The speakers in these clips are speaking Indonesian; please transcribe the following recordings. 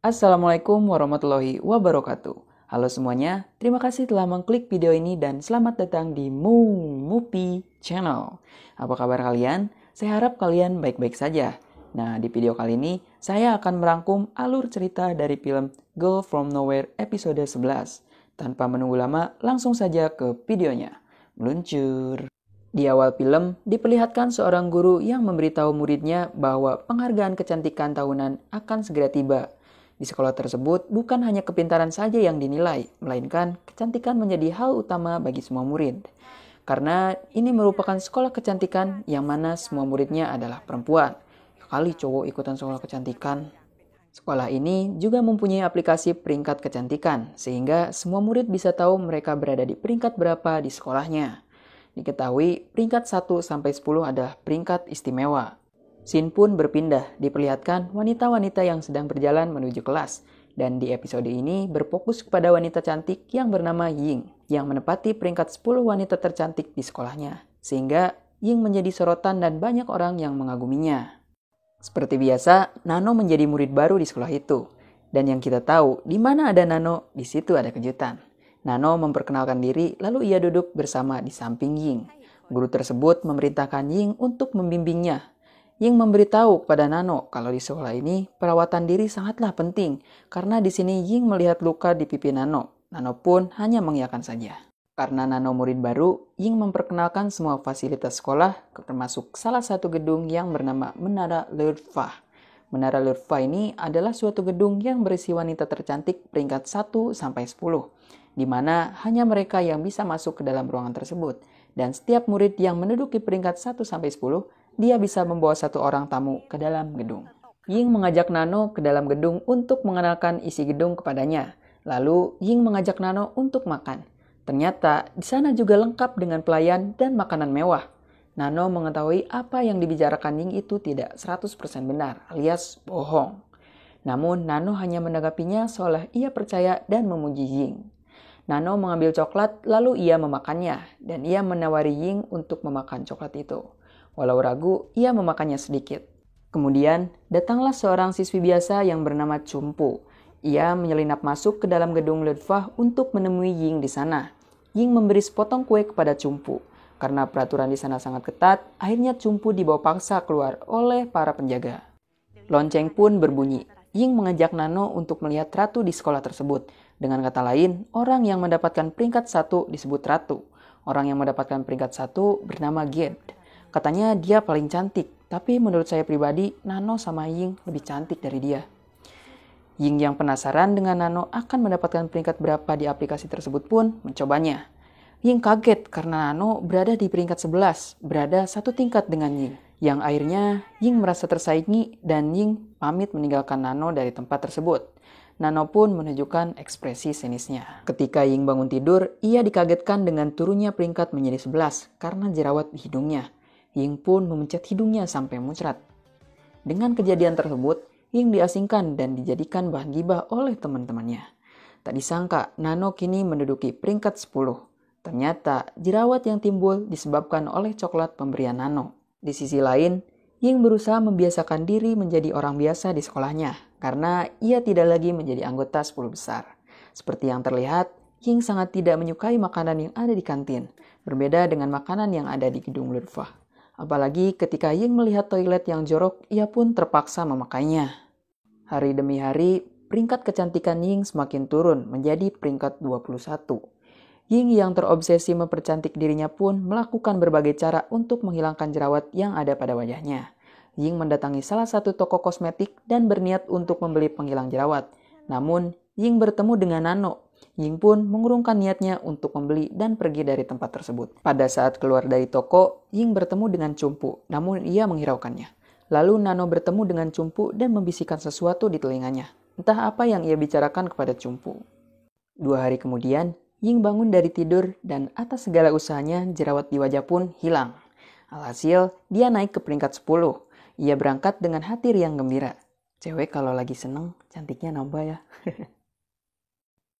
Assalamualaikum warahmatullahi wabarakatuh. Halo semuanya, terima kasih telah mengklik video ini dan selamat datang di Mupi Channel. Apa kabar kalian? Saya harap kalian baik-baik saja. Nah, di video kali ini saya akan merangkum alur cerita dari film Girl From Nowhere episode 11. Tanpa menunggu lama, langsung saja ke videonya. Meluncur. Di awal film, diperlihatkan seorang guru yang memberitahu muridnya bahwa penghargaan kecantikan tahunan akan segera tiba. Di sekolah tersebut, bukan hanya kepintaran saja yang dinilai, melainkan kecantikan menjadi hal utama bagi semua murid. Karena ini merupakan sekolah kecantikan yang mana semua muridnya adalah perempuan. Kali cowok ikutan sekolah kecantikan. Sekolah ini juga mempunyai aplikasi peringkat kecantikan, sehingga semua murid bisa tahu mereka berada di peringkat berapa di sekolahnya. Diketahui, peringkat 1-10 adalah peringkat istimewa. Scene pun berpindah, diperlihatkan wanita-wanita yang sedang berjalan menuju kelas. Dan di episode ini berfokus kepada wanita cantik yang bernama Ying, yang menempati peringkat 10 wanita tercantik di sekolahnya. Sehingga Ying menjadi sorotan dan banyak orang yang mengaguminya. Seperti biasa, Nano menjadi murid baru di sekolah itu. Dan yang kita tahu, di mana ada Nano, di situ ada kejutan. Nano memperkenalkan diri, lalu ia duduk bersama di samping Ying. Guru tersebut memerintahkan Ying untuk membimbingnya. Ying memberitahu kepada Nano kalau di sekolah ini perawatan diri sangatlah penting karena di sini Ying melihat luka di pipi Nano. Nano pun hanya mengiyakan saja. Karena Nano murid baru, Ying memperkenalkan semua fasilitas sekolah termasuk salah satu gedung yang bernama Menara Lurfa. Menara Lurfa ini adalah suatu gedung yang berisi wanita tercantik peringkat 1-10, di mana hanya mereka yang bisa masuk ke dalam ruangan tersebut. Dan setiap murid yang menduduki peringkat 1-10, dia bisa membawa satu orang tamu ke dalam gedung. Ying mengajak Nano ke dalam gedung untuk mengenalkan isi gedung kepadanya. Lalu Ying mengajak Nano untuk makan. Ternyata di sana juga lengkap dengan pelayan dan makanan mewah. Nano mengetahui apa yang dibicarakan Ying itu tidak 100% benar alias bohong. Namun Nano hanya menanggapinya seolah ia percaya dan memuji Ying. Nano mengambil coklat lalu ia memakannya dan ia menawari Ying untuk memakan coklat itu. Walau ragu, ia memakannya sedikit. Kemudian, datanglah seorang siswi biasa yang bernama Chumpu. Ia menyelinap masuk ke dalam gedung Lurfa untuk menemui Ying di sana. Ying memberi sepotong kue kepada Chumpu. Karena peraturan di sana sangat ketat, akhirnya Chumpu dibawa paksa keluar oleh para penjaga. Lonceng pun berbunyi. Ying mengajak Nano untuk melihat ratu di sekolah tersebut. Dengan kata lain, orang yang mendapatkan peringkat 1 disebut ratu. Orang yang mendapatkan peringkat 1 bernama Ged. Katanya dia paling cantik, tapi menurut saya pribadi, Nano sama Ying lebih cantik dari dia. Ying yang penasaran dengan Nano akan mendapatkan peringkat berapa di aplikasi tersebut pun mencobanya. Ying kaget karena Nano berada di peringkat 11, berada satu tingkat dengan Ying. Yang akhirnya Ying merasa tersaingi dan Ying pamit meninggalkan Nano dari tempat tersebut. Nano pun menunjukkan ekspresi sinisnya. Ketika Ying bangun tidur, ia dikagetkan dengan turunnya peringkat menjadi 11 karena jerawat di hidungnya. Ying pun memencet hidungnya sampai muncrat. Dengan kejadian tersebut, Ying diasingkan dan dijadikan bahan gibah oleh teman-temannya. Tak disangka, Nano kini menduduki peringkat 10. Ternyata, jerawat yang timbul disebabkan oleh coklat pemberian Nano. Di sisi lain, Ying berusaha membiasakan diri menjadi orang biasa di sekolahnya, karena ia tidak lagi menjadi anggota 10 besar. Seperti yang terlihat, Ying sangat tidak menyukai makanan yang ada di kantin, berbeda dengan makanan yang ada di gedung Lurfa. Apalagi ketika Ying melihat toilet yang jorok, ia pun terpaksa memakainya. Hari demi hari, peringkat kecantikan Ying semakin turun menjadi peringkat 21. Ying yang terobsesi mempercantik dirinya pun melakukan berbagai cara untuk menghilangkan jerawat yang ada pada wajahnya. Ying mendatangi salah satu toko kosmetik dan berniat untuk membeli penghilang jerawat. Namun, Ying bertemu dengan Nano. Ying pun mengurungkan niatnya untuk membeli dan pergi dari tempat tersebut. Pada saat keluar dari toko, Ying bertemu dengan Chumpu, namun ia menghiraukannya. Lalu Nano bertemu dengan Chumpu dan membisikkan sesuatu di telinganya. Entah apa yang ia bicarakan kepada Chumpu. 2 hari kemudian, Ying bangun dari tidur dan atas segala usahanya jerawat di wajah pun hilang. Alhasil, dia naik ke peringkat 10. Ia berangkat dengan hati riang gembira. Cewek kalau lagi seneng, cantiknya nambah ya.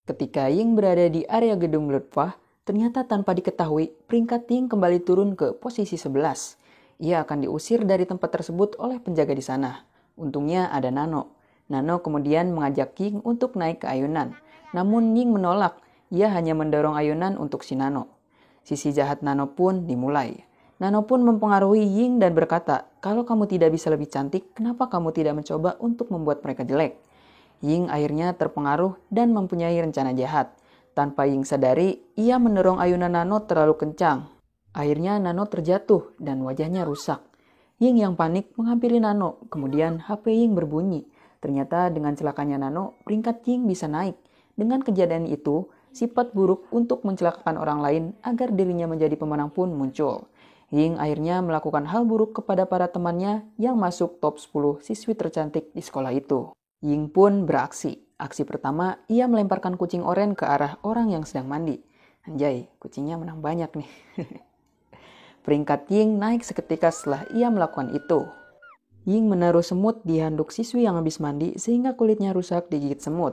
Ketika Ying berada di area gedung Lurfa, ternyata tanpa diketahui, peringkat Ying kembali turun ke posisi 11. Ia akan diusir dari tempat tersebut oleh penjaga di sana. Untungnya ada Nano. Nano kemudian mengajak Ying untuk naik ke ayunan. Namun Ying menolak, ia hanya mendorong ayunan untuk si Nano. Sisi jahat Nano pun dimulai. Nano pun mempengaruhi Ying dan berkata, kalau kamu tidak bisa lebih cantik, kenapa kamu tidak mencoba untuk membuat mereka jelek? Ying akhirnya terpengaruh dan mempunyai rencana jahat. Tanpa Ying sadari, ia mendorong ayunan Nano terlalu kencang. Akhirnya Nano terjatuh dan wajahnya rusak. Ying yang panik menghampiri Nano, kemudian HP Ying berbunyi. Ternyata dengan celakanya Nano, peringkat Ying bisa naik. Dengan kejadian itu, sifat buruk untuk mencelakakan orang lain agar dirinya menjadi pemenang pun muncul. Ying akhirnya melakukan hal buruk kepada para temannya yang masuk top 10 siswi tercantik di sekolah itu. Ying pun beraksi. Aksi pertama, ia melemparkan kucing oranye ke arah orang yang sedang mandi. Anjay, kucingnya menang banyak nih. Peringkat Ying naik seketika setelah ia melakukan itu. Ying menaruh semut di handuk siswi yang habis mandi sehingga kulitnya rusak digigit semut.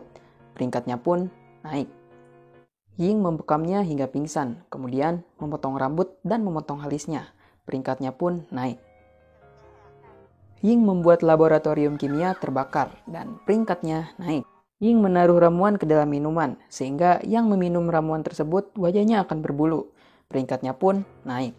Peringkatnya pun naik. Ying membekamnya hingga pingsan, kemudian memotong rambut dan memotong alisnya. Peringkatnya pun naik. Ying membuat laboratorium kimia terbakar dan peringkatnya naik. Ying menaruh ramuan ke dalam minuman sehingga yang meminum ramuan tersebut wajahnya akan berbulu. Peringkatnya pun naik.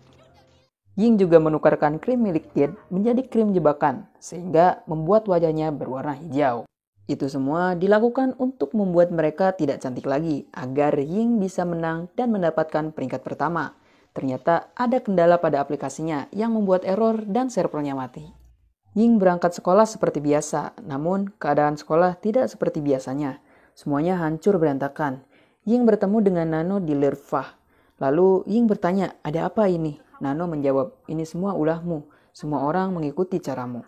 Ying juga menukarkan krim milik Jade menjadi krim jebakan, sehingga membuat wajahnya berwarna hijau. Itu semua dilakukan untuk membuat mereka tidak cantik lagi, agar Ying bisa menang dan mendapatkan peringkat pertama. Ternyata ada kendala pada aplikasinya yang membuat error dan servernya mati. Ying berangkat sekolah seperti biasa, namun keadaan sekolah tidak seperti biasanya. Semuanya hancur berantakan. Ying bertemu dengan Nano di Lirfah. Lalu Ying bertanya, ada apa ini? Nano menjawab, ini semua ulahmu, semua orang mengikuti caramu.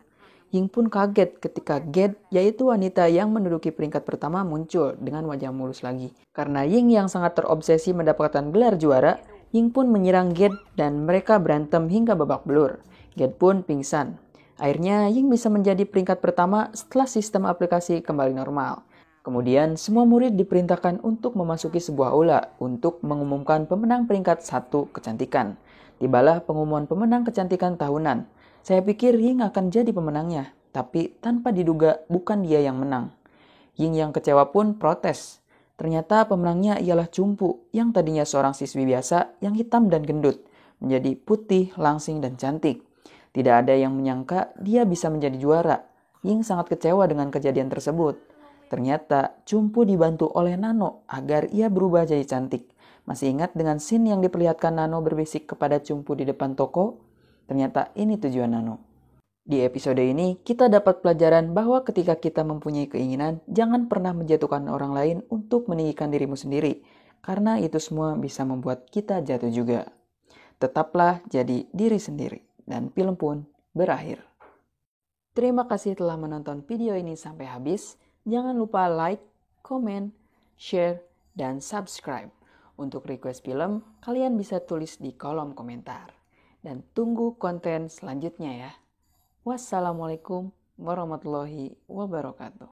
Ying pun kaget ketika Jade, yaitu wanita yang menduduki peringkat pertama muncul dengan wajah mulus lagi. Karena Ying yang sangat terobsesi mendapatkan gelar juara, Ying pun menyerang Jade dan mereka berantem hingga babak belur. Jade pun pingsan. Akhirnya Ying bisa menjadi peringkat pertama setelah sistem aplikasi kembali normal. Kemudian semua murid diperintahkan untuk memasuki sebuah aula untuk mengumumkan pemenang peringkat 1 kecantikan. Tibalah pengumuman pemenang kecantikan tahunan. Saya pikir Ying akan jadi pemenangnya, tapi tanpa diduga bukan dia yang menang. Ying yang kecewa pun protes. Ternyata pemenangnya ialah Cumpu yang tadinya seorang siswi biasa yang hitam dan gendut, menjadi putih, langsing, dan cantik. Tidak ada yang menyangka dia bisa menjadi juara. Ying sangat kecewa dengan kejadian tersebut. Ternyata Cumpu dibantu oleh Nano agar ia berubah jadi cantik. Masih ingat dengan scene yang diperlihatkan Nano berbisik kepada Cumpu di depan toko? Ternyata ini tujuan Nano. Di episode ini, kita dapat pelajaran bahwa ketika kita mempunyai keinginan, jangan pernah menjatuhkan orang lain untuk meninggikan dirimu sendiri. Karena itu semua bisa membuat kita jatuh juga. Tetaplah jadi diri sendiri. Dan film pun berakhir. Terima kasih telah menonton video ini sampai habis. Jangan lupa like, komen, share, dan subscribe. Untuk request film, kalian bisa tulis di kolom komentar. Dan tunggu konten selanjutnya ya. Wassalamualaikum warahmatullahi wabarakatuh.